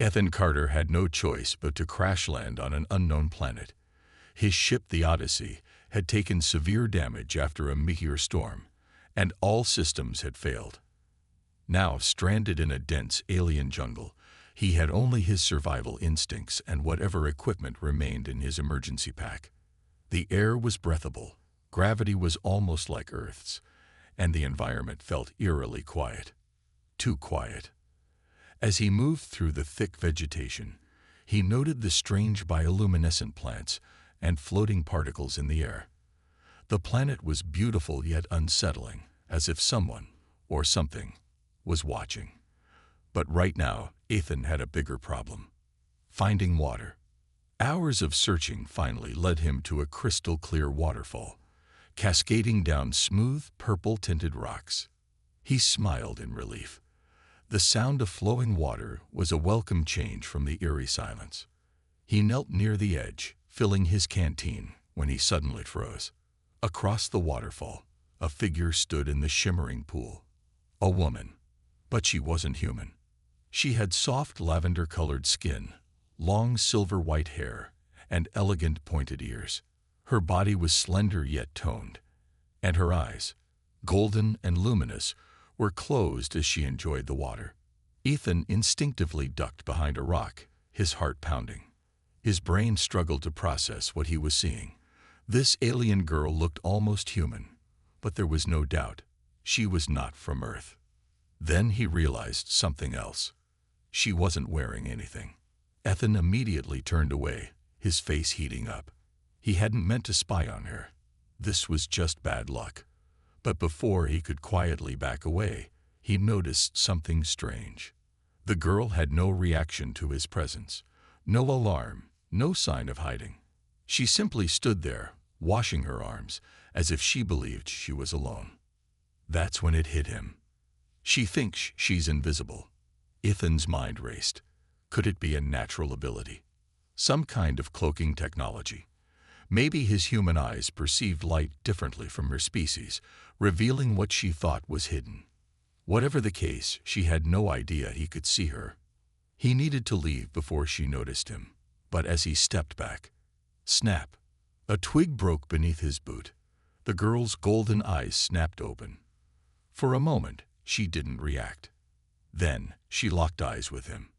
Ethan Carter had no choice but to crash land on an unknown planet. His ship, the Odyssey, had taken severe damage after a meteor storm, and all systems had failed. Now, stranded in a dense alien jungle, he had only his survival instincts and whatever equipment remained in his emergency pack. The air was breathable, gravity was almost like Earth's, and the environment felt eerily quiet. Too quiet. As he moved through the thick vegetation, he noted the strange bioluminescent plants and floating particles in the air. The planet was beautiful yet unsettling, as if someone, or something, was watching. But right now, Ethan had a bigger problem: finding water. Hours of searching finally led him to a crystal-clear waterfall, cascading down smooth, purple-tinted rocks. He smiled in relief. The sound of flowing water was a welcome change from the eerie silence. He knelt near the edge, filling his canteen, when he suddenly froze. Across the waterfall, a figure stood in the shimmering pool. A woman. But she wasn't human. She had soft lavender-colored skin, long silver-white hair, and elegant pointed ears. Her body was slender yet toned, and her eyes, golden and luminous, were closed as she enjoyed the water. Ethan instinctively ducked behind a rock, his heart pounding. His brain struggled to process what he was seeing. This alien girl looked almost human, but there was no doubt she was not from Earth. Then he realized something else. She wasn't wearing anything. Ethan immediately turned away, his face heating up. He hadn't meant to spy on her. This was just bad luck. But before he could quietly back away, he noticed something strange. The girl had no reaction to his presence, no alarm, no sign of hiding. She simply stood there, washing her arms, as if she believed she was alone. That's when it hit him. She thinks she's invisible. Ethan's mind raced. Could it be a natural ability? Some kind of cloaking technology? Maybe his human eyes perceived light differently from her species, revealing what she thought was hidden. Whatever the case, she had no idea he could see her. He needed to leave before she noticed him, but as he stepped back, snap! A twig broke beneath his boot. The girl's golden eyes snapped open. For a moment, she didn't react. Then, she locked eyes with him.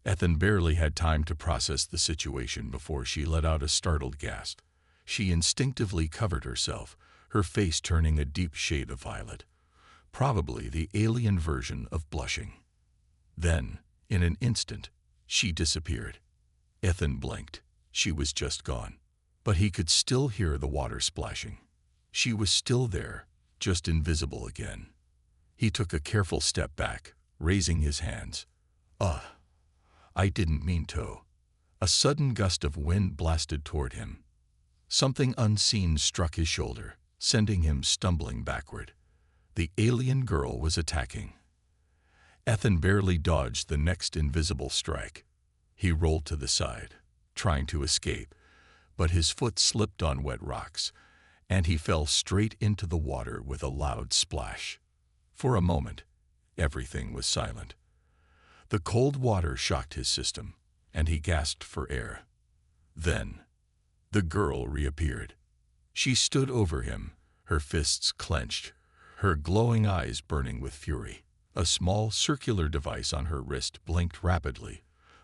Ethan barely had time to process the situation before she let out a startled gasp. She instinctively covered herself, her face turning a deep shade of violet, probably the alien version of blushing. Then, in an instant, she disappeared. Ethan blinked. She was just gone. But he could still hear the water splashing. She was still there, just invisible again. He took a careful step back, raising his hands. I didn't mean to." A sudden gust of wind blasted toward him. Something unseen struck his shoulder, sending him stumbling backward. The alien girl was attacking. Ethan barely dodged the next invisible strike. He rolled to the side, trying to escape, but his foot slipped on wet rocks, and he fell straight into the water with a loud splash. For a moment, everything was silent. The cold water shocked his system, and he gasped for air. Then, the girl reappeared. She stood over him, her fists clenched, her glowing eyes burning with fury. A small circular device on her wrist blinked rapidly,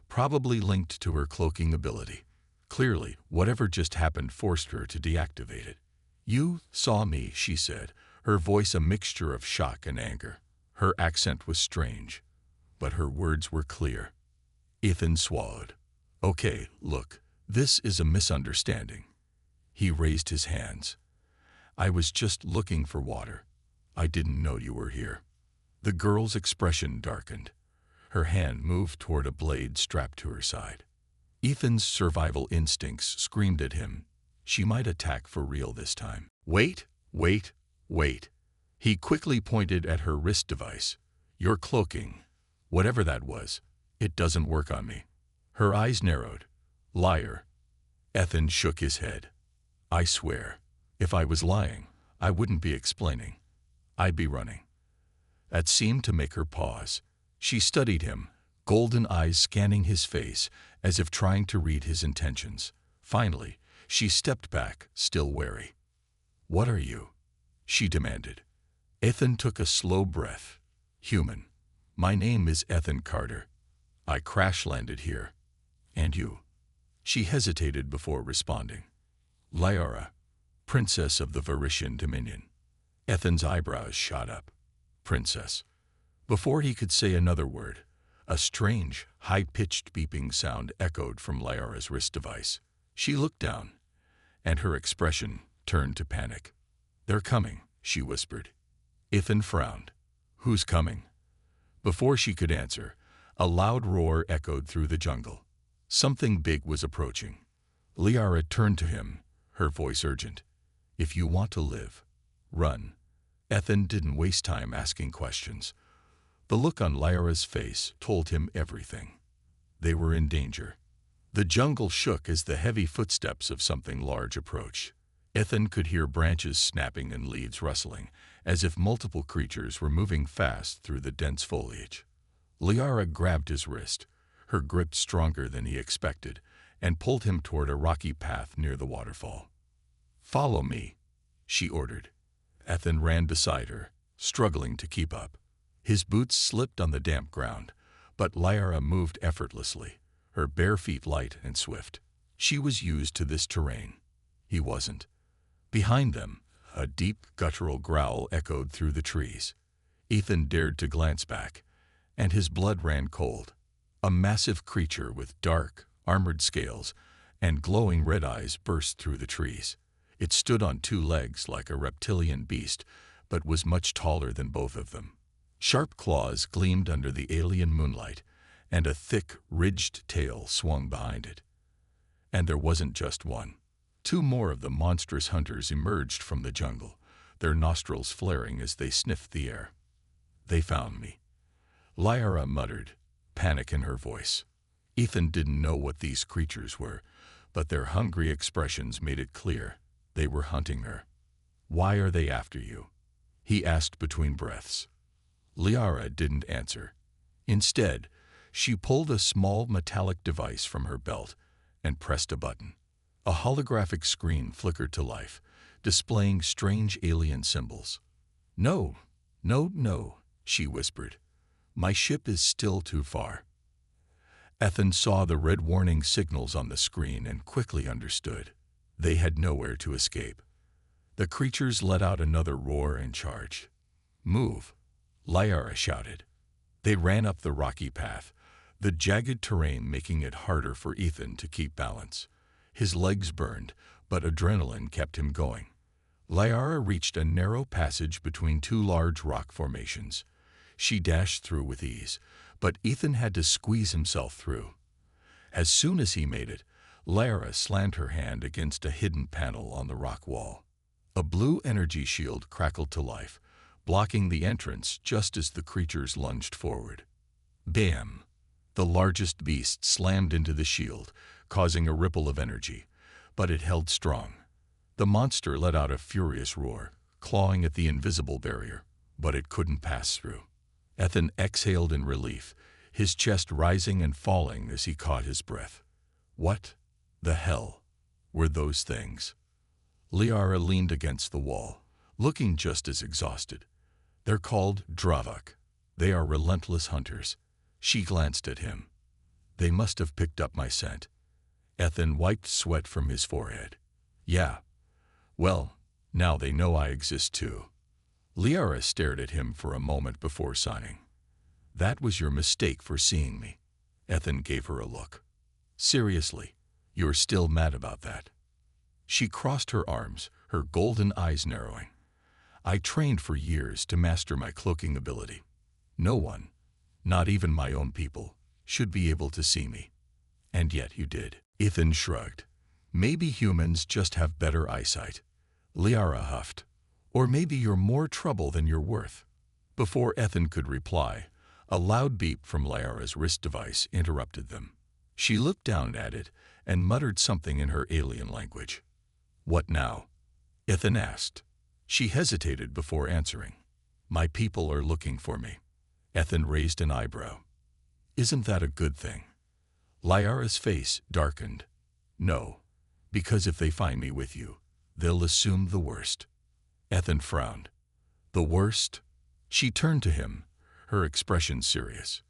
probably linked to her cloaking ability. Clearly, whatever just happened forced her to deactivate it. "You saw me," she said, her voice a mixture of shock and anger. Her accent was strange, but her words were clear. Ethan swallowed. "Okay, look, this is a misunderstanding." He raised his hands. "I was just looking for water. I didn't know you were here." The girl's expression darkened. Her hand moved toward a blade strapped to her side. Ethan's survival instincts screamed at him. She might attack for real this time. "Wait, wait, wait." He quickly pointed at her wrist device. "You're cloaking. Whatever that was, it doesn't work on me." Her eyes narrowed. "Liar." Ethan shook his head. "I swear, if I was lying, I wouldn't be explaining. I'd be running." That seemed to make her pause. She studied him, golden eyes scanning his face as if trying to read his intentions. Finally, she stepped back, still wary. "What are you?" she demanded. Ethan took a slow breath. "Human. My name is Ethan Carter. I crash-landed here. And you?" She hesitated before responding. "Lyara, Princess of the Varishian Dominion." Ethan's eyebrows shot up. "Princess." Before he could say another word, a strange, high-pitched beeping sound echoed from Lyara's wrist device. She looked down, and her expression turned to panic. "They're coming," she whispered. Ethan frowned. "Who's coming?" Before she could answer, a loud roar echoed through the jungle. Something big was approaching. Lyara turned to him, her voice urgent. "If you want to live, run." Ethan didn't waste time asking questions. The look on Lyara's face told him everything. They were in danger. The jungle shook as the heavy footsteps of something large approached. Ethan could hear branches snapping and leaves rustling, as if multiple creatures were moving fast through the dense foliage. Lyara grabbed his wrist, her grip stronger than he expected, and pulled him toward a rocky path near the waterfall. "Follow me," she ordered. Ethan ran beside her, struggling to keep up. His boots slipped on the damp ground, but Lyara moved effortlessly, her bare feet light and swift. She was used to this terrain. He wasn't. Behind them, a deep, guttural growl echoed through the trees. Ethan dared to glance back, and his blood ran cold. A massive creature with dark, armored scales and glowing red eyes burst through the trees. It stood on two legs like a reptilian beast, but was much taller than both of them. Sharp claws gleamed under the alien moonlight, and a thick, ridged tail swung behind it. And there wasn't just one. Two more of the monstrous hunters emerged from the jungle, their nostrils flaring as they sniffed the air. "They found me," Lyara muttered, panic in her voice. Ethan didn't know what these creatures were, but their hungry expressions made it clear they were hunting her. "Why are they after you?" he asked between breaths. Lyara didn't answer. Instead, she pulled a small metallic device from her belt and pressed a button. A holographic screen flickered to life, displaying strange alien symbols. "No, no, no," she whispered. "My ship is still too far." Ethan saw the red warning signals on the screen and quickly understood. They had nowhere to escape. The creatures let out another roar and charged. "Move," Lyara shouted. They ran up the rocky path, the jagged terrain making it harder for Ethan to keep balance. His legs burned, but adrenaline kept him going. Lyara reached a narrow passage between two large rock formations. She dashed through with ease, but Ethan had to squeeze himself through. As soon as he made it, Lyara slammed her hand against a hidden panel on the rock wall. A blue energy shield crackled to life, blocking the entrance just as the creatures lunged forward. Bam! The largest beast slammed into the shield, causing a ripple of energy, but it held strong. The monster let out a furious roar, clawing at the invisible barrier, but it couldn't pass through. Ethan exhaled in relief, his chest rising and falling as he caught his breath. What the hell were those things? Lyara leaned against the wall, looking just as exhausted. "They're called Dravak. They are relentless hunters." She glanced at him. "They must have picked up my scent." Ethan wiped sweat from his forehead. "Yeah. Well, now they know I exist too." Lyara stared at him for a moment before signing. "That was your mistake for seeing me." Ethan gave her a look. "Seriously, you're still mad about that?" She crossed her arms, her golden eyes narrowing. "I trained for years to master my cloaking ability. No one, not even my own people, should be able to see me. And yet you did." Ethan shrugged. "Maybe humans just have better eyesight." Lyara huffed. "Or maybe you're more trouble than you're worth." Before Ethan could reply, a loud beep from Lyara's wrist device interrupted them. She looked down at it and muttered something in her alien language. "What now?" Ethan asked. She hesitated before answering. "My people are looking for me." Ethan raised an eyebrow. Isn't that a good thing? Lyara's face darkened. No, because if they find me with you, they'll assume the worst. Ethan frowned. The worst? She turned to him, her expression serious.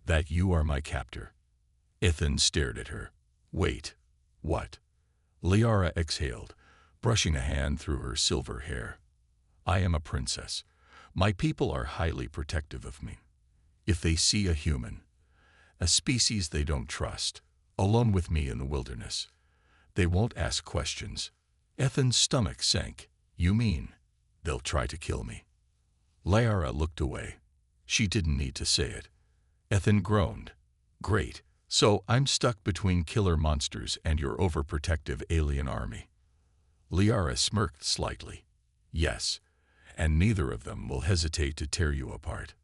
That you are my captor. Ethan stared at her. Wait. What? Liara exhaled, brushing a hand through her silver hair. I am a princess. My people are highly protective of me. If they see a human, a species they don't trust, alone with me in the wilderness, they won't ask questions. Ethan's stomach sank. You mean they'll try to kill me? Liara looked away. She didn't need to say it. Ethan groaned. Great. So I'm stuck between killer monsters and your overprotective alien army. Liara smirked slightly. Yes, and neither of them will hesitate to tear you apart.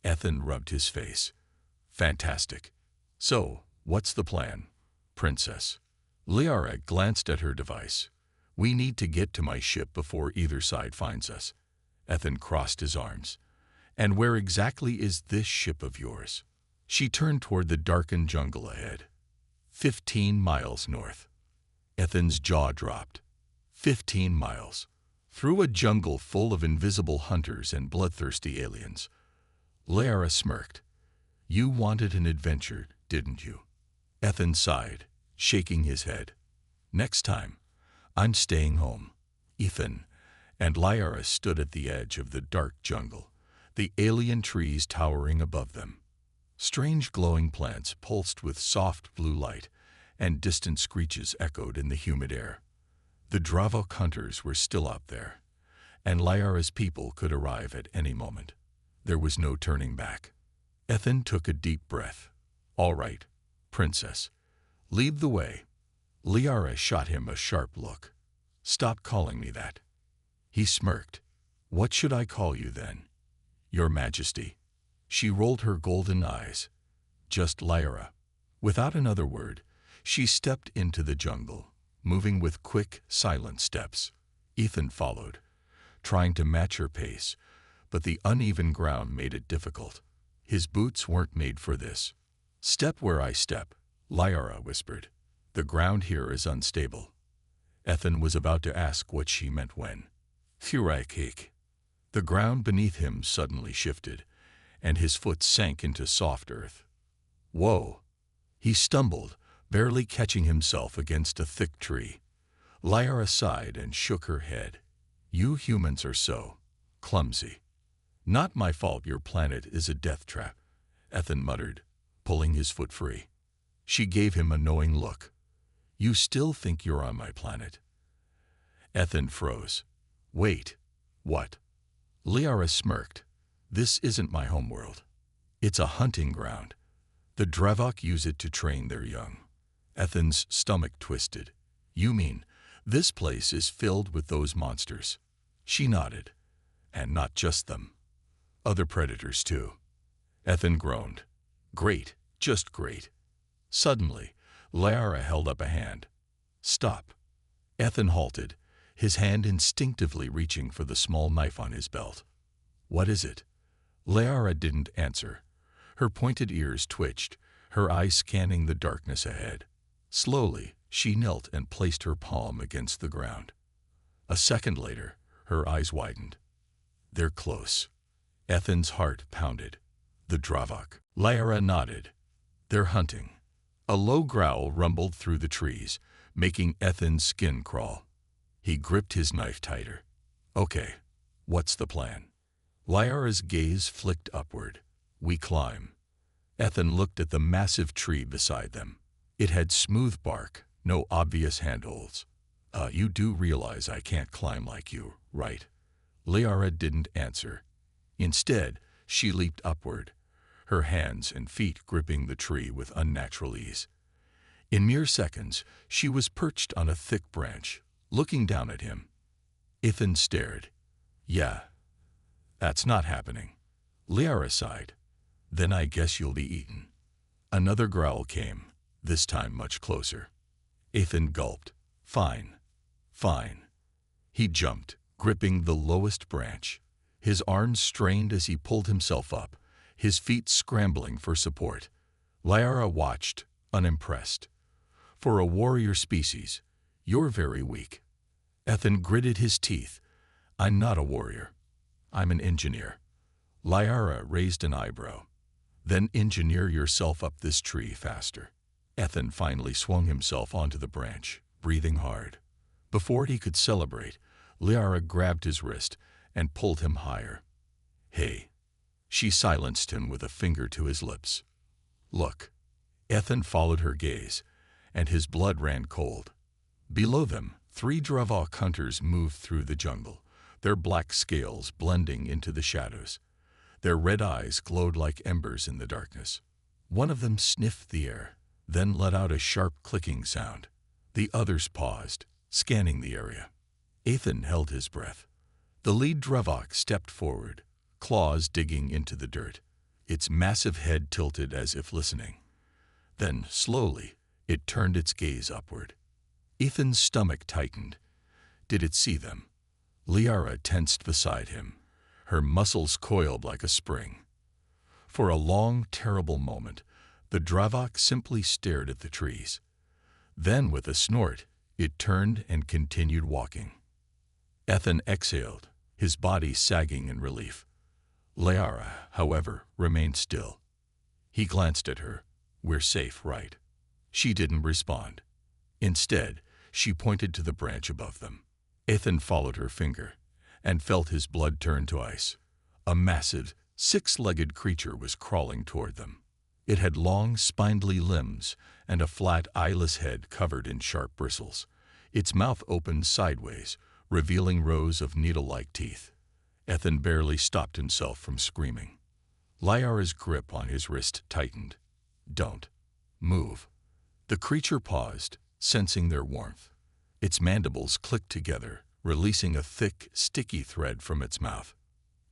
Ethan rubbed his face. Fantastic. So, what's the plan, princess? Liara glanced at her device. We need to get to my ship before either side finds us. Ethan crossed his arms. And where exactly is this ship of yours? She turned toward the darkened jungle ahead. 15 miles north. Ethan's jaw dropped. 15 miles. Through a jungle full of invisible hunters and bloodthirsty aliens. Liara smirked. You wanted an adventure, didn't you? Ethan sighed, shaking his head. Next time, I'm staying home. Ethan and Liara stood at the edge of the dark jungle, the alien trees towering above them. Strange glowing plants pulsed with soft blue light, and distant screeches echoed in the humid air. The Dravok hunters were still out there, and Liara's people could arrive at any moment. There was no turning back. Ethan took a deep breath. All right, princess, lead the way. Liara shot him a sharp look. Stop calling me that. He smirked. What should I call you then? Your Majesty. She rolled her golden eyes. Just Liara. Without another word, she stepped into the jungle, moving with quick, silent steps. Ethan followed, trying to match her pace, but the uneven ground made it difficult. His boots weren't made for this. Step where I step, Liara whispered. The ground here is unstable. Ethan was about to ask what she meant when. Furakik. The ground beneath him suddenly shifted, and his foot sank into soft earth. Whoa! He stumbled, barely catching himself against a thick tree. Liara sighed and shook her head. You humans are so clumsy. Not my fault your planet is a death trap, Ethan muttered, pulling his foot free. She gave him a knowing look. You still think you're on my planet? Ethan froze. Wait, what? Liara smirked. This isn't my homeworld. It's a hunting ground. The Dravok use it to train their young. Ethan's stomach twisted. You mean this place is filled with those monsters? She nodded. And not just them. Other predators too. Ethan groaned. Great, just great. Suddenly, Liara held up a hand. Stop. Ethan halted, his hand instinctively reaching for the small knife on his belt. What is it? Liara didn't answer. Her pointed ears twitched, her eyes scanning the darkness ahead. Slowly, she knelt and placed her palm against the ground. A second later, her eyes widened. They're close. Ethan's heart pounded. The Dravok. Liara nodded. They're hunting. A low growl rumbled through the trees, making Ethan's skin crawl. He gripped his knife tighter. Okay, what's the plan? Liara's gaze flicked upward. We climb. Ethan looked at the massive tree beside them. It had smooth bark, no obvious handholds. You do realize I can't climb like you, right? Liara didn't answer. Instead, she leaped upward, her hands and feet gripping the tree with unnatural ease. In mere seconds, she was perched on a thick branch, looking down at him. Ethan stared. Yeah, that's not happening. Liara sighed. Then I guess you'll be eaten. Another growl came, this time much closer. Ethan gulped. Fine. Fine. He jumped, gripping the lowest branch. His arms strained as he pulled himself up, his feet scrambling for support. Liara watched, unimpressed. For a warrior species, you're very weak. Ethan gritted his teeth. I'm not a warrior. I'm an engineer. Liara raised an eyebrow. Then engineer yourself up this tree faster. Ethan finally swung himself onto the branch, breathing hard. Before he could celebrate, Liara grabbed his wrist and pulled him higher. Hey. She silenced him with a finger to his lips. Look. Ethan followed her gaze, and his blood ran cold. Below them, 3 Dravok hunters moved through the jungle, their black scales blending into the shadows. Their red eyes glowed like embers in the darkness. One of them sniffed the air, then let out a sharp clicking sound. The others paused, scanning the area. Ethan held his breath. The lead Dravok stepped forward, claws digging into the dirt, its massive head tilted as if listening. Then, slowly, it turned its gaze upward. Ethan's stomach tightened. Did it see them? Liara tensed beside him, her muscles coiled like a spring. For a long, terrible moment, the Dravok simply stared at the trees. Then, with a snort, it turned and continued walking. Ethan exhaled, his body sagging in relief. Liara, however, remained still. He glanced at her. We're safe, right? She didn't respond. Instead, she pointed to the branch above them. Ethan followed her finger and felt his blood turn to ice. A massive, 6-legged creature was crawling toward them. It had long, spindly limbs and a flat, eyeless head covered in sharp bristles. Its mouth opened sideways, revealing rows of needle-like teeth. Ethan barely stopped himself from screaming. Liara's grip on his wrist tightened. Don't move. The creature paused, sensing their warmth. Its mandibles clicked together, releasing a thick, sticky thread from its mouth.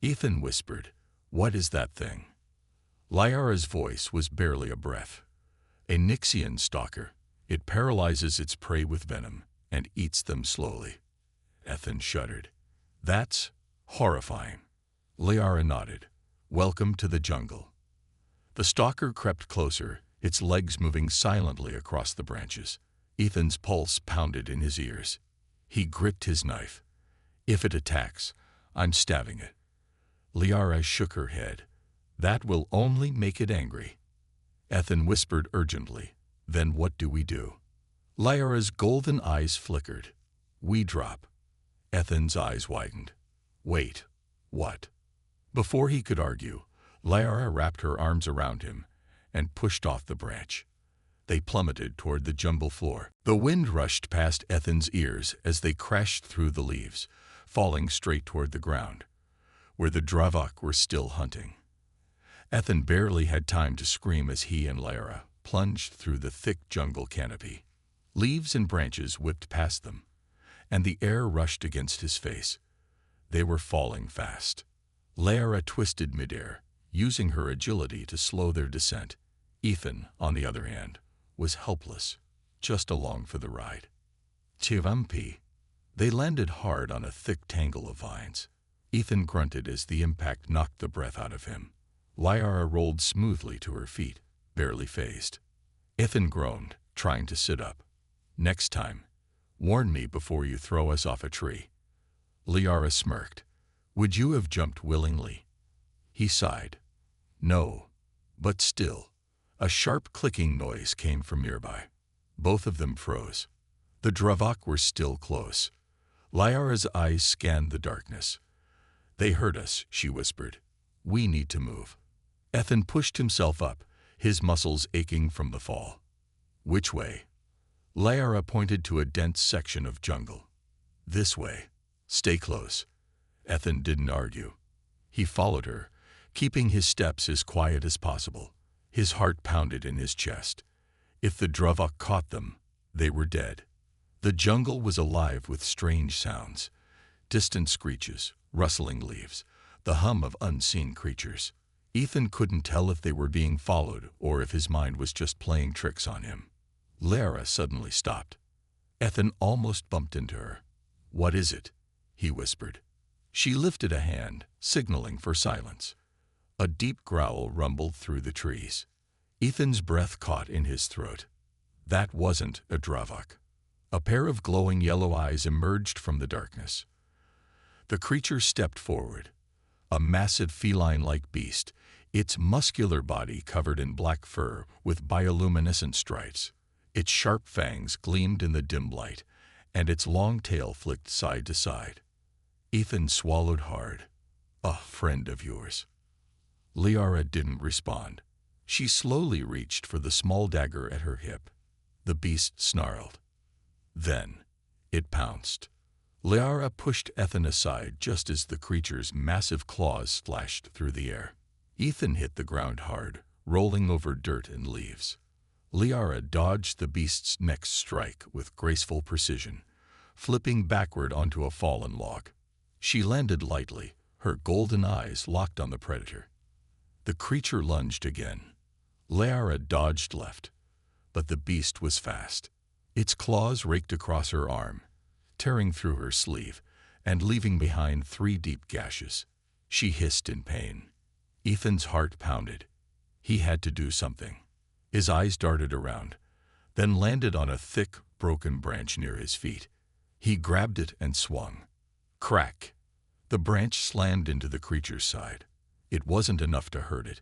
Ethan whispered, "What is that thing?" Liara's voice was barely a breath. A Nixian stalker. It paralyzes its prey with venom and eats them slowly. Ethan shuddered. That's horrifying. Liara nodded. Welcome to the jungle. The stalker crept closer, its legs moving silently across the branches. Ethan's pulse pounded in his ears. He gripped his knife. If it attacks, I'm stabbing it. Liara shook her head. That will only make it angry. Ethan whispered urgently. Then what do we do? Liara's golden eyes flickered. We drop. Ethan's eyes widened. Wait, what? Before he could argue, Liara wrapped her arms around him and pushed off the branch. They plummeted toward the jungle floor. The wind rushed past Ethan's ears as they crashed through the leaves, falling straight toward the ground, where the Dravok were still hunting. Ethan barely had time to scream as he and Liara plunged through the thick jungle canopy. Leaves and branches whipped past them, and the air rushed against his face. They were falling fast. Liara twisted midair, using her agility to slow their descent. Ethan, on the other hand, was helpless, just along for the ride. Chivampi. They landed hard on a thick tangle of vines. Ethan grunted as the impact knocked the breath out of him. Liara rolled smoothly to her feet, barely phased. Ethan groaned, trying to sit up. Next time, warn me before you throw us off a tree. Liara smirked. Would you have jumped willingly? He sighed. No, but still. A sharp clicking noise came from nearby. Both of them froze. The Dravok were still close. Liara's eyes scanned the darkness. They heard us, she whispered. We need to move. Ethan pushed himself up, his muscles aching from the fall. Which way? Liara pointed to a dense section of jungle. This way. Stay close. Ethan didn't argue. He followed her, keeping his steps as quiet as possible. His heart pounded in his chest. If the Dravok caught them, they were dead. The jungle was alive with strange sounds. Distant screeches, rustling leaves, the hum of unseen creatures. Ethan couldn't tell if they were being followed or if his mind was just playing tricks on him. Liara suddenly stopped. Ethan almost bumped into her. What is it? He whispered. She lifted a hand, signaling for silence. A deep growl rumbled through the trees. Ethan's breath caught in his throat. That wasn't a Dravok. A pair of glowing yellow eyes emerged from the darkness. The creature stepped forward, a massive feline-like beast, its muscular body covered in black fur with bioluminescent stripes. Its sharp fangs gleamed in the dim light, and its long tail flicked side to side. Ethan swallowed hard. "A friend of yours." Liara didn't respond. She slowly reached for the small dagger at her hip. The beast snarled. Then it pounced. Liara pushed Ethan aside just as the creature's massive claws slashed through the air. Ethan hit the ground hard, rolling over dirt and leaves. Liara dodged the beast's next strike with graceful precision, flipping backward onto a fallen log. She landed lightly, her golden eyes locked on the predator. The creature lunged again. Liara dodged left, but the beast was fast. Its claws raked across her arm, tearing through her sleeve and leaving behind 3 deep gashes. She hissed in pain. Ethan's heart pounded. He had to do something. His eyes darted around, then landed on a thick, broken branch near his feet. He grabbed it and swung. Crack! The branch slammed into the creature's side. It wasn't enough to hurt it,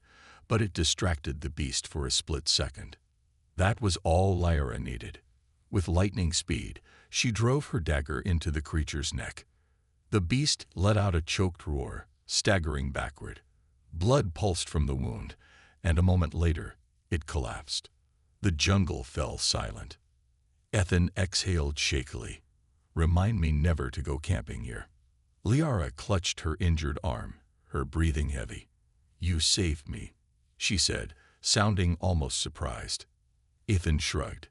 but it distracted the beast for a split second. That was all Liara needed. With lightning speed, she drove her dagger into the creature's neck. The beast let out a choked roar, staggering backward. Blood pulsed from the wound, and a moment later, it collapsed. The jungle fell silent. Ethan exhaled shakily. "Remind me never to go camping here." Liara clutched her injured arm, her breathing heavy. "You saved me," she said, sounding almost surprised. Ethan shrugged.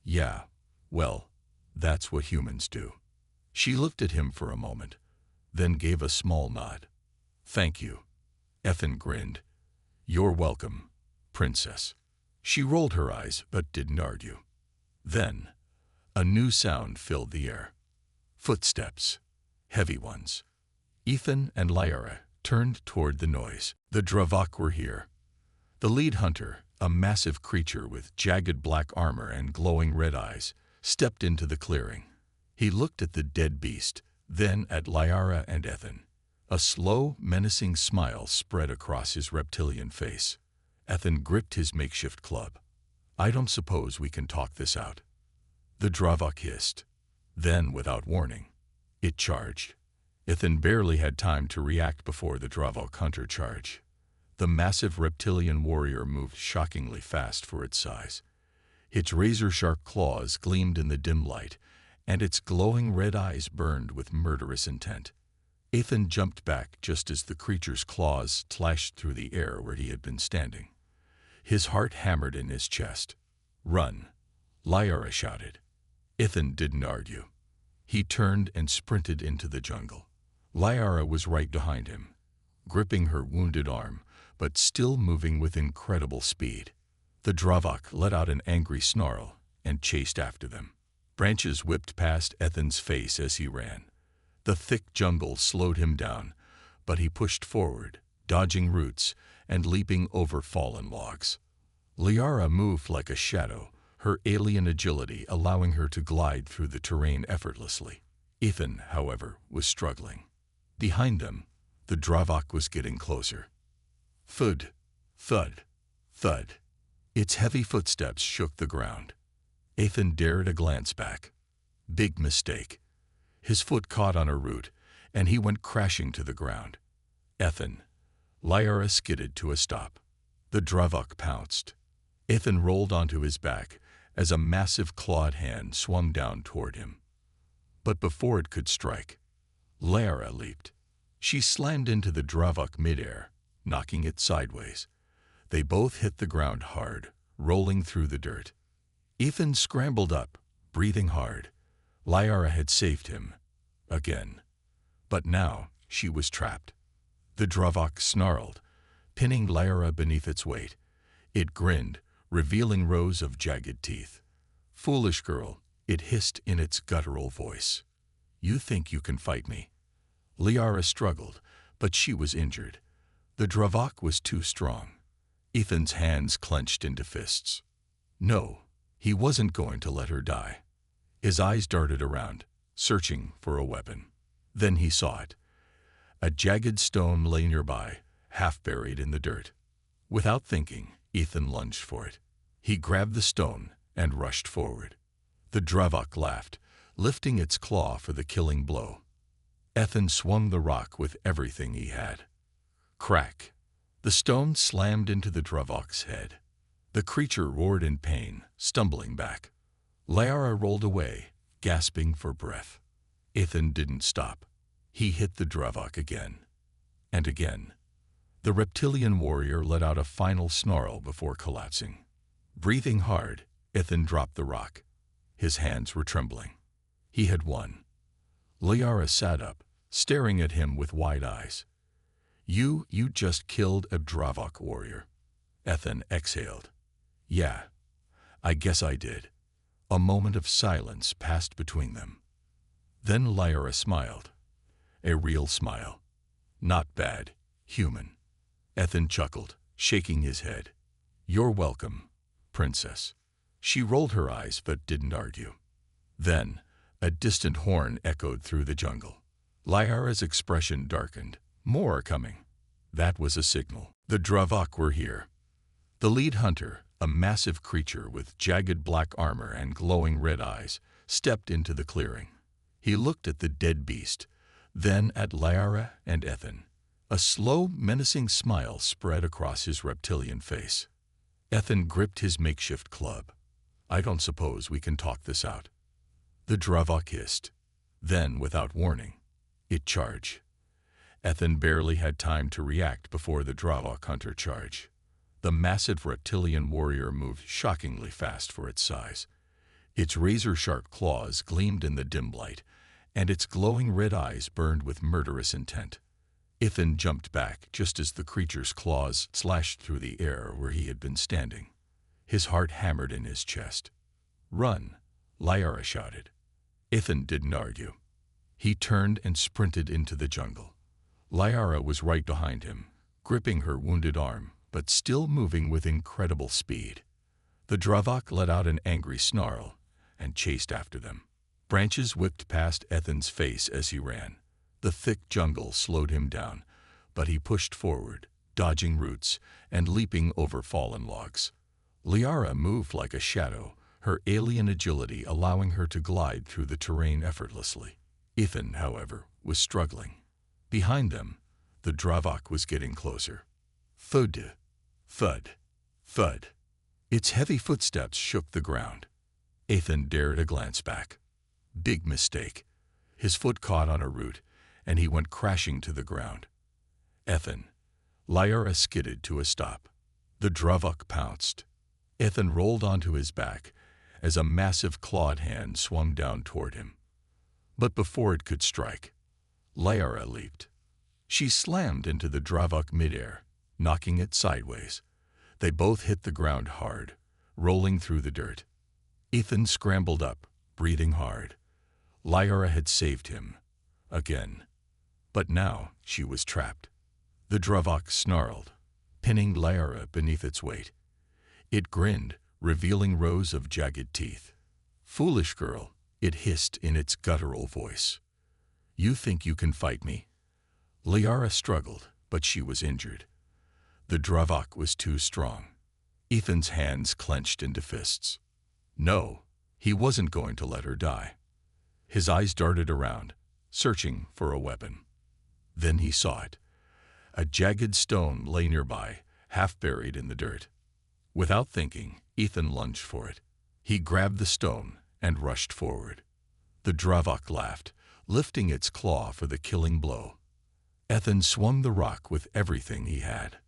"Yeah, well, that's what humans do." She looked at him for a moment, then gave a small nod. "Thank you." Ethan grinned. "You're welcome, princess." She rolled her eyes but didn't argue. Then, a new sound filled the air. Footsteps, heavy ones. Ethan and Liara turned toward the noise. The Dravok were here. The lead hunter, a massive creature with jagged black armor and glowing red eyes, stepped into the clearing. He looked at the dead beast, then at Liara and Ethan. A slow, menacing smile spread across his reptilian face. Ethan gripped his makeshift club. "I don't suppose we can talk this out." The Dravok hissed. Then, without warning, it charged. Ethan barely had time to react before the Dravok hunter charged. The massive reptilian warrior moved shockingly fast for its size. Its razor-sharp claws gleamed in the dim light, and its glowing red eyes burned with murderous intent. Ethan jumped back just as the creature's claws slashed through the air where he had been standing. His heart hammered in his chest. "Run!" Liara shouted. Ethan didn't argue. He turned and sprinted into the jungle. Liara was right behind him, gripping her wounded arm, but still moving with incredible speed. The Dravok let out an angry snarl and chased after them. Branches whipped past Ethan's face as he ran. The thick jungle slowed him down, but he pushed forward, dodging roots and leaping over fallen logs. Liara moved like a shadow, her alien agility allowing her to glide through the terrain effortlessly. Ethan, however, was struggling. Behind them, the Dravok was getting closer. Thud, thud, thud. Its heavy footsteps shook the ground. Ethan dared a glance back. Big mistake. His foot caught on a root, and he went crashing to the ground. Ethan. Liara skidded to a stop. The Dravok pounced. Ethan rolled onto his back as a massive clawed hand swung down toward him. But before it could strike, Liara leaped. She slammed into the Dravok midair, knocking it sideways. They both hit the ground hard, rolling through the dirt. Ethan scrambled up, breathing hard. Liara had saved him. Again. But now she was trapped. The Dravok snarled, pinning Liara beneath its weight. It grinned, revealing rows of jagged teeth. "Foolish girl," it hissed in its guttural voice. "You think you can fight me?" Liara struggled, but she was injured. The Dravok was too strong. Ethan's hands clenched into fists. No, he wasn't going to let her die. His eyes darted around, searching for a weapon. Then he saw it. A jagged stone lay nearby, half buried in the dirt. Without thinking, Ethan lunged for it. He grabbed the stone and rushed forward. The Dravok laughed, lifting its claw for the killing blow. Ethan swung the rock with everything he had. Crack! The stone slammed into the Dravok's head. The creature roared in pain, stumbling back. Liara rolled away, gasping for breath. Ethan didn't stop. He hit the Dravok again. And again. The reptilian warrior let out a final snarl before collapsing. Breathing hard, Ethan dropped the rock. His hands were trembling. He had won. Liara sat up, staring at him with wide eyes. You just killed a Dravok warrior." Ethan exhaled. "Yeah, I guess I did." A moment of silence passed between them. Then Liara smiled. A real smile. Not bad, human. Ethan chuckled, shaking his head. "You're welcome, princess." She rolled her eyes but didn't argue. Then, a distant horn echoed through the jungle. Liara's expression darkened. More are coming. That was a signal. The Dravok were here. The lead hunter, a massive creature with jagged black armor and glowing red eyes, stepped into the clearing. He looked at the dead beast, then at Liara and Ethan. A slow, menacing smile spread across his reptilian face. Ethan gripped his makeshift club. "I don't suppose we can talk this out." The Dravok hissed. Then, without warning, it charged. Ethan barely had time to react before the Dravok hunter charged. The massive reptilian warrior moved shockingly fast for its size. Its razor-sharp claws gleamed in the dim light, and its glowing red eyes burned with murderous intent. Ethan jumped back just as the creature's claws slashed through the air where he had been standing. His heart hammered in his chest. "Run!" Liara shouted. Ethan didn't argue. He turned and sprinted into the jungle. Liara was right behind him, gripping her wounded arm, but still moving with incredible speed. The Dravok let out an angry snarl and chased after them. Branches whipped past Ethan's face as he ran. The thick jungle slowed him down, but he pushed forward, dodging roots and leaping over fallen logs. Liara moved like a shadow, her alien agility allowing her to glide through the terrain effortlessly. Ethan, however, was struggling. Behind them, the Dravok was getting closer. Thud, thud, thud. Its heavy footsteps shook the ground. Ethan dared a glance back. Big mistake. His foot caught on a root, and he went crashing to the ground. Ethan. Liara skidded to a stop. The Dravok pounced. Ethan rolled onto his back as a massive clawed hand swung down toward him. But before it could strike, Liara leaped. She slammed into the Dravok midair, knocking it sideways. They both hit the ground hard, rolling through the dirt. Ethan scrambled up, breathing hard. Liara had saved him. Again. But now she was trapped. The Dravok snarled, pinning Liara beneath its weight. It grinned, revealing rows of jagged teeth. "Foolish girl," it hissed in its guttural voice. "You think you can fight me?" Liara struggled, but she was injured. The Dravok was too strong. Ethan's hands clenched into fists. No, he wasn't going to let her die. His eyes darted around, searching for a weapon. Then he saw it. A jagged stone lay nearby, half buried in the dirt. Without thinking, Ethan lunged for it. He grabbed the stone and rushed forward. The Dravok laughed, lifting its claw for the killing blow. Ethan swung the rock with everything he had.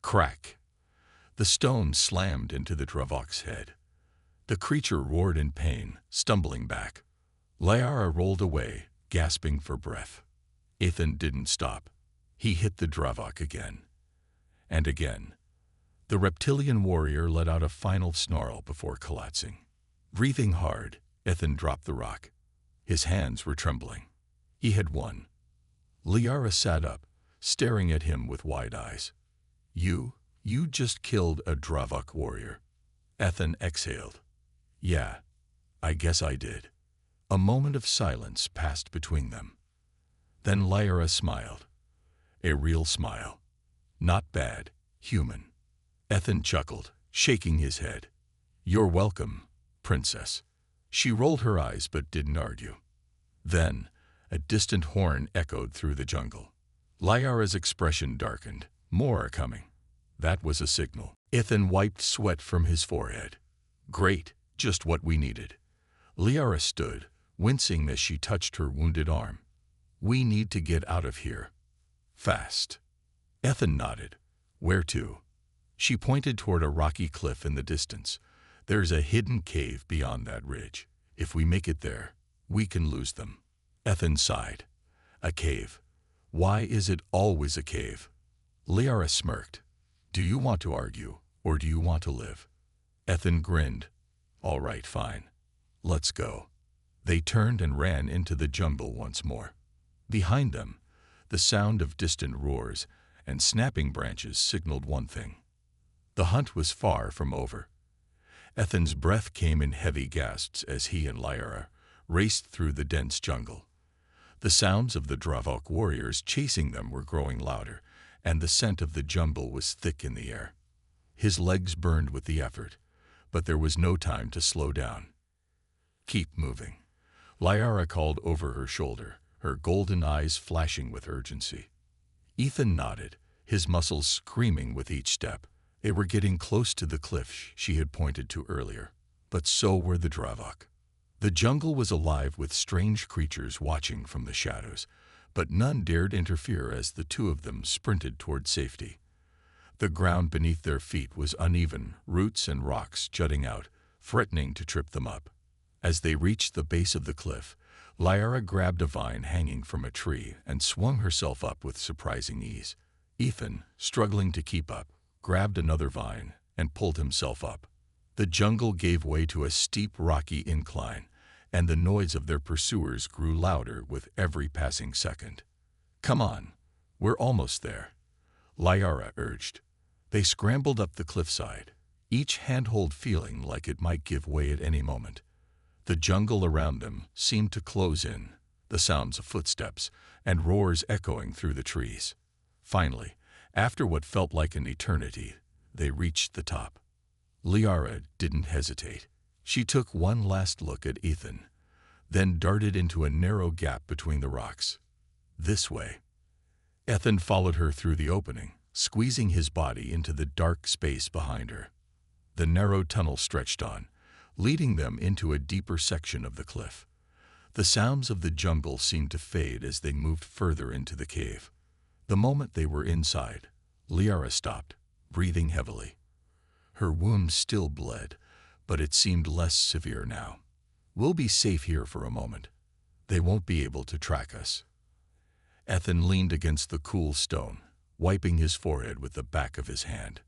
Crack! The stone slammed into the Dravok's head. The creature roared in pain, stumbling back. Liara rolled away, gasping for breath. Ethan didn't stop. He hit the Dravok again. And again. The reptilian warrior let out a final snarl before collapsing. Breathing hard, Ethan dropped the rock. His hands were trembling. He had won. Liara sat up, staring at him with wide eyes. You just killed a Dravok warrior. Ethan exhaled. Yeah, I guess I did. A moment of silence passed between them. Then Lyra smiled. A real smile. Not bad, human. Ethan chuckled, shaking his head. You're welcome, princess. She rolled her eyes but didn't argue. Then, a distant horn echoed through the jungle. Lyra's expression darkened. More are coming. That was a signal. Ethan wiped sweat from his forehead. Great, just what we needed. Lyra stood, wincing as she touched her wounded arm. We need to get out of here. Fast. Ethan nodded. Where to? She pointed toward a rocky cliff in the distance. There's a hidden cave beyond that ridge. If we make it there, we can lose them. Ethan sighed. A cave. Why is it always a cave? Lyra smirked. Do you want to argue, or do you want to live? Ethan grinned. All right, fine. Let's go. They turned and ran into the jungle once more. Behind them, the sound of distant roars and snapping branches signaled one thing. The hunt was far from over. Ethan's breath came in heavy gasps as he and Lyra raced through the dense jungle. The sounds of the Dravok warriors chasing them were growing louder, and the scent of the jungle was thick in the air. His legs burned with the effort, but there was no time to slow down. Keep moving. Lyra called over her shoulder, her golden eyes flashing with urgency. Ethan nodded, his muscles screaming with each step. They were getting close to the cliff she had pointed to earlier, but so were the Dravok. The jungle was alive with strange creatures watching from the shadows, but none dared interfere as the two of them sprinted toward safety. The ground beneath their feet was uneven, roots and rocks jutting out, threatening to trip them up. As they reached the base of the cliff, Lyra grabbed a vine hanging from a tree and swung herself up with surprising ease. Ethan, struggling to keep up, grabbed another vine and pulled himself up. The jungle gave way to a steep, rocky incline, and the noise of their pursuers grew louder with every passing second. Come on, we're almost there, Lyra urged. They scrambled up the cliffside, each handhold feeling like it might give way at any moment. The jungle around them seemed to close in, the sounds of footsteps and roars echoing through the trees. Finally, after what felt like an eternity, they reached the top. Lyra didn't hesitate. She took one last look at Ethan, then darted into a narrow gap between the rocks. This way. Ethan followed her through the opening, squeezing his body into the dark space behind her. The narrow tunnel stretched on, leading them into a deeper section of the cliff. The sounds of the jungle seemed to fade as they moved further into the cave. The moment they were inside, Lyra stopped, breathing heavily. Her wound still bled, but it seemed less severe now. We'll be safe here for a moment. They won't be able to track us. Ethan leaned against the cool stone, wiping his forehead with the back of his hand.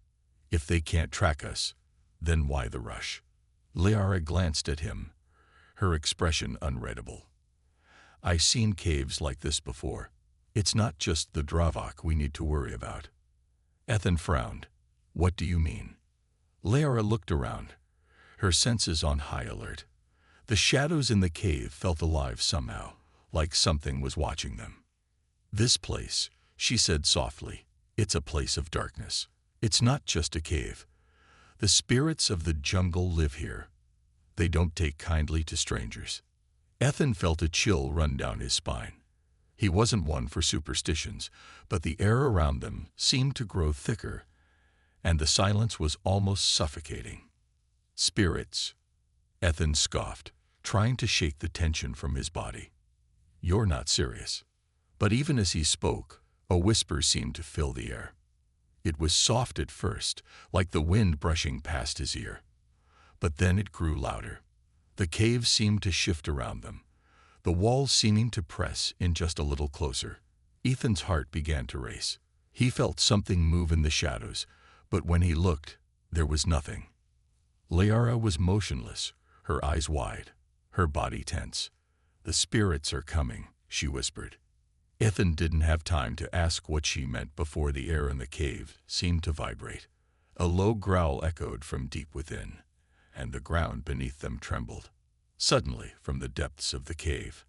If they can't track us, then why the rush? Lyra glanced at him, her expression unreadable. I've seen caves like this before. It's not just the Dravok we need to worry about. Ethan frowned. What do you mean? Lyra looked around, her senses on high alert. The shadows in the cave felt alive somehow, like something was watching them. This place, she said softly, it's a place of darkness. It's not just a cave. The spirits of the jungle live here. They don't take kindly to strangers. Ethan felt a chill run down his spine. He wasn't one for superstitions, but the air around them seemed to grow thicker, and the silence was almost suffocating. Spirits, Ethan scoffed, trying to shake the tension from his body. You're not serious. But even as he spoke, a whisper seemed to fill the air. It was soft at first, like the wind brushing past his ear. But then it grew louder. The cave seemed to shift around them, the walls seeming to press in just a little closer. Ethan's heart began to race. He felt something move in the shadows, but when he looked, there was nothing. Lyra was motionless, her eyes wide, her body tense. The spirits are coming, she whispered. Ethan didn't have time to ask what she meant before the air in the cave seemed to vibrate. A low growl echoed from deep within, and the ground beneath them trembled. Suddenly, from the depths of the cave,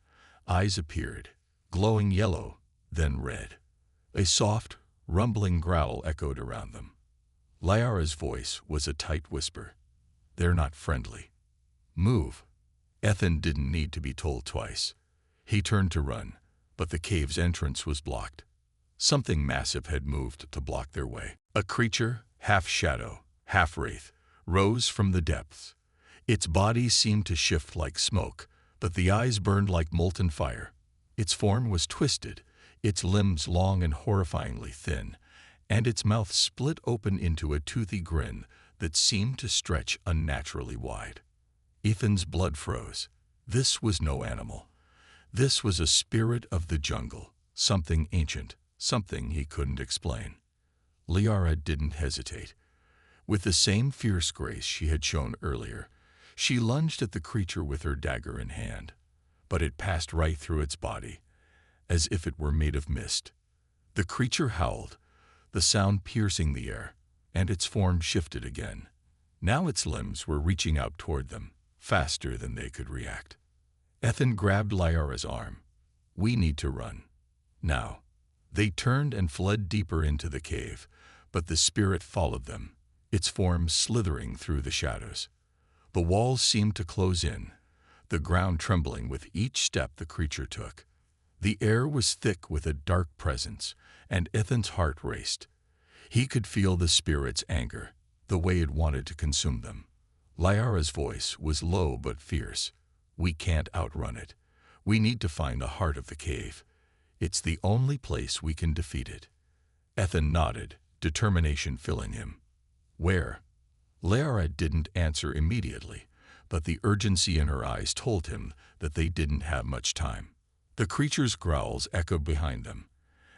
eyes appeared, glowing yellow, then red. A soft, rumbling growl echoed around them. Lyara's voice was a tight whisper. "They're not friendly. Move." Ethan didn't need to be told twice. He turned to run, but the cave's entrance was blocked. Something massive had moved to block their way. A creature, half shadow, half wraith, rose from the depths. Its body seemed to shift like smoke, but the eyes burned like molten fire. Its form was twisted, its limbs long and horrifyingly thin, and its mouth split open into a toothy grin that seemed to stretch unnaturally wide. Ethan's blood froze. This was no animal. This was a spirit of the jungle, something ancient, something he couldn't explain. Liara didn't hesitate. With the same fierce grace she had shown earlier, she lunged at the creature with her dagger in hand, but it passed right through its body, as if it were made of mist. The creature howled, the sound piercing the air, and its form shifted again. Now its limbs were reaching out toward them, faster than they could react. Ethan grabbed Lyara's arm. "We need to run. Now." They turned and fled deeper into the cave, but the spirit followed them, its form slithering through the shadows. The walls seemed to close in, the ground trembling with each step the creature took. The air was thick with a dark presence, and Ethan's heart raced. He could feel the spirit's anger, the way it wanted to consume them. Lyara's voice was low but fierce. "We can't outrun it. We need to find the heart of the cave. It's the only place we can defeat it." Ethan nodded, determination filling him. "Where?" Lyara didn't answer immediately, but the urgency in her eyes told him that they didn't have much time. The creature's growls echoed behind them,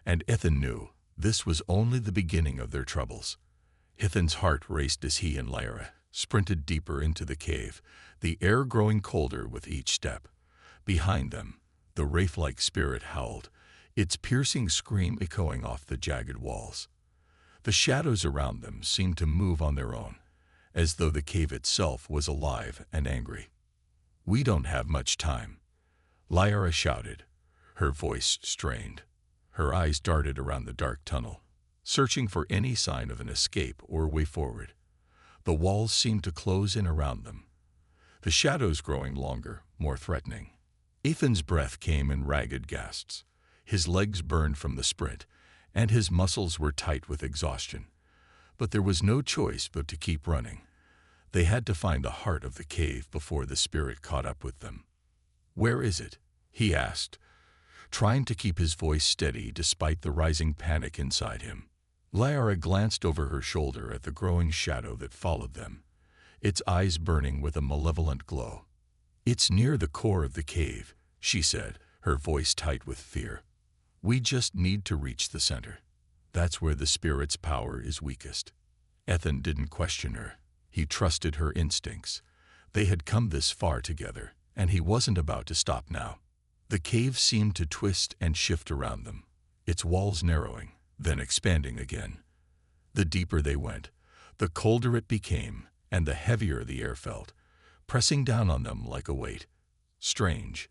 and Ethan knew this was only the beginning of their troubles. Ethan's heart raced as he and Lyara sprinted deeper into the cave, the air growing colder with each step. Behind them, the wraith-like spirit howled, its piercing scream echoing off the jagged walls. The shadows around them seemed to move on their own, as though the cave itself was alive and angry. "We don't have much time," Lyara shouted, her voice strained. Her eyes darted around the dark tunnel, searching for any sign of an escape or way forward. The walls seemed to close in around them, the shadows growing longer, more threatening. Ethan's breath came in ragged gasps. His legs burned from the sprint, and his muscles were tight with exhaustion. But there was no choice but to keep running. They had to find the heart of the cave before the spirit caught up with them. "Where is it?" he asked, trying to keep his voice steady despite the rising panic inside him. Lyara glanced over her shoulder at the growing shadow that followed them, its eyes burning with a malevolent glow. "It's near the core of the cave," she said, her voice tight with fear. "We just need to reach the center. That's where the spirit's power is weakest." Ethan didn't question her. He trusted her instincts. They had come this far together, and he wasn't about to stop now. The cave seemed to twist and shift around them, its walls narrowing, then expanding again. The deeper they went, the colder it became, and the heavier the air felt, pressing down on them like a weight. Strange,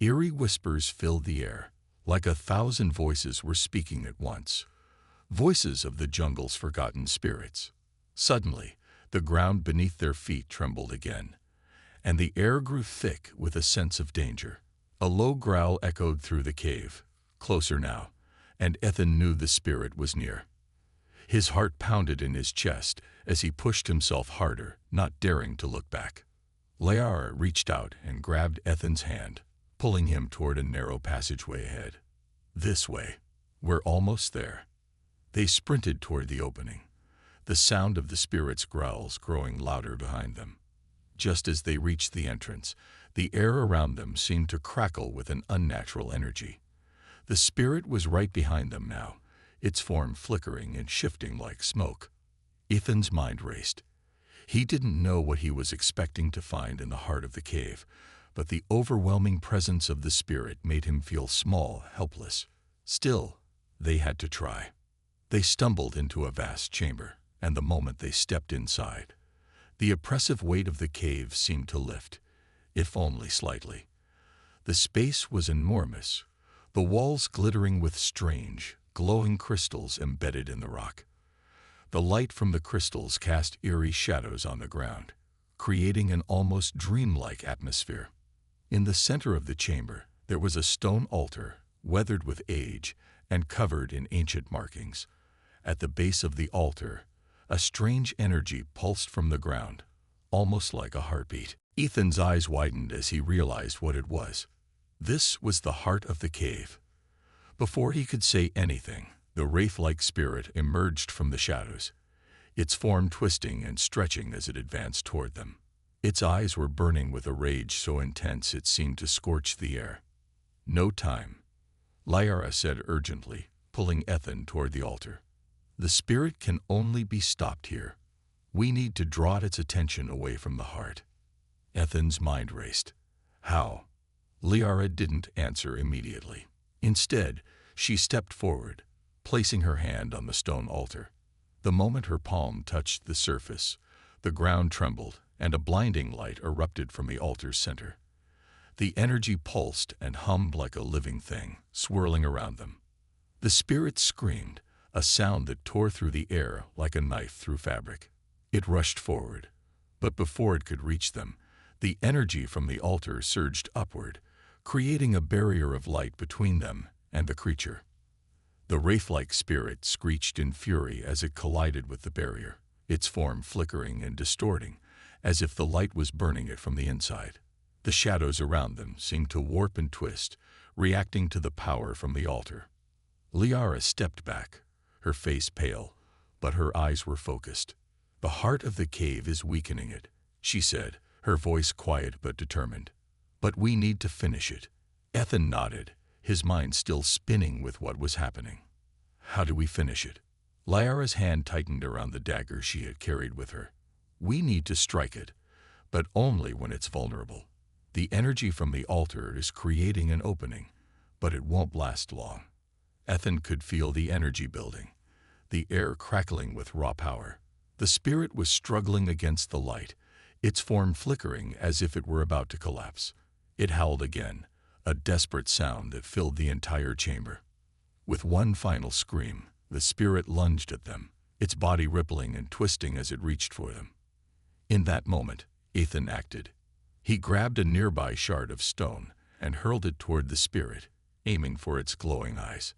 eerie whispers filled the air, like 1,000 voices were speaking at once. Voices of the jungle's forgotten spirits. Suddenly, the ground beneath their feet trembled again, and the air grew thick with a sense of danger. A low growl echoed through the cave, closer now, and Ethan knew the spirit was near. His heart pounded in his chest as he pushed himself harder, not daring to look back. Lyara reached out and grabbed Ethan's hand, pulling him toward a narrow passageway ahead. "This way. We're almost there." They sprinted toward the opening, the sound of the spirit's growls growing louder behind them. Just as they reached the entrance, the air around them seemed to crackle with an unnatural energy. The spirit was right behind them now, its form flickering and shifting like smoke. Ethan's mind raced. He didn't know what he was expecting to find in the heart of the cave, but the overwhelming presence of the spirit made him feel small, helpless. Still, they had to try. They stumbled into a vast chamber, and the moment they stepped inside, the oppressive weight of the cave seemed to lift, if only slightly. The space was enormous, the walls glittering with strange, glowing crystals embedded in the rock. The light from the crystals cast eerie shadows on the ground, creating an almost dreamlike atmosphere. In the center of the chamber, there was a stone altar, weathered with age and covered in ancient markings. At the base of the altar, a strange energy pulsed from the ground, almost like a heartbeat. Ethan's eyes widened as he realized what it was. This was the heart of the cave. Before he could say anything, the wraith-like spirit emerged from the shadows, its form twisting and stretching as it advanced toward them. Its eyes were burning with a rage so intense it seemed to scorch the air. "No time," Lyra said urgently, pulling Ethan toward the altar. "The spirit can only be stopped here. We need to draw its attention away from the heart." Ethan's mind raced. How? Lyra didn't answer immediately. Instead, she stepped forward, placing her hand on the stone altar. The moment her palm touched the surface, the ground trembled, and a blinding light erupted from the altar's center. The energy pulsed and hummed like a living thing, swirling around them. The spirit screamed, a sound that tore through the air like a knife through fabric. It rushed forward, but before it could reach them, the energy from the altar surged upward, creating a barrier of light between them and the creature. The wraith-like spirit screeched in fury as it collided with the barrier, its form flickering and distorting, as if the light was burning it from the inside. The shadows around them seemed to warp and twist, reacting to the power from the altar. Lyra stepped back, her face pale, but her eyes were focused. "The heart of the cave is weakening it," she said, her voice quiet but determined. "But we need to finish it." Ethan nodded, his mind still spinning with what was happening. "How do we finish it?" Lyra's hand tightened around the dagger she had carried with her. "We need to strike it, but only when it's vulnerable. The energy from the altar is creating an opening, but it won't last long." Ethan could feel the energy building, the air crackling with raw power. The spirit was struggling against the light, its form flickering as if it were about to collapse. It howled again, a desperate sound that filled the entire chamber. With one final scream, the spirit lunged at them, its body rippling and twisting as it reached for them. In that moment, Ethan acted. He grabbed a nearby shard of stone and hurled it toward the spirit, aiming for its glowing eyes.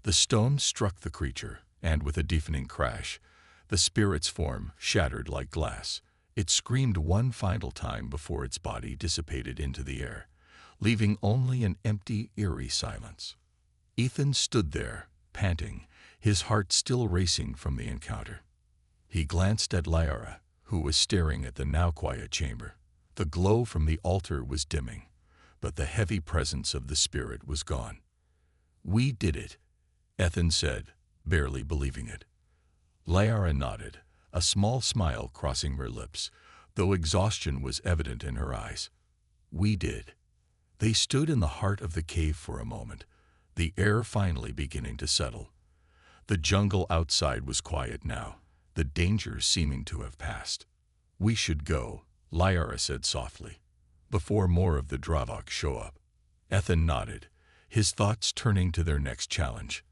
The stone struck the creature, and with a deafening crash, the spirit's form shattered like glass. It screamed one final time before its body dissipated into the air, leaving only an empty, eerie silence. Ethan stood there, panting, his heart still racing from the encounter. He glanced at Lyra, who was staring at the now quiet chamber. The glow from the altar was dimming, but the heavy presence of the spirit was gone. "We did it," Ethan said, barely believing it. Lyra nodded, a small smile crossing her lips, though exhaustion was evident in her eyes. "We did." They stood in the heart of the cave for a moment, the air finally beginning to settle. The jungle outside was quiet now, the danger seeming to have passed. "We should go," Lyra said softly, "before more of the Dravok show up." Ethan nodded, his thoughts turning to their next challenge.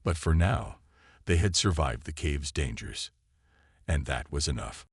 But for now, they had survived the cave's dangers, and that was enough.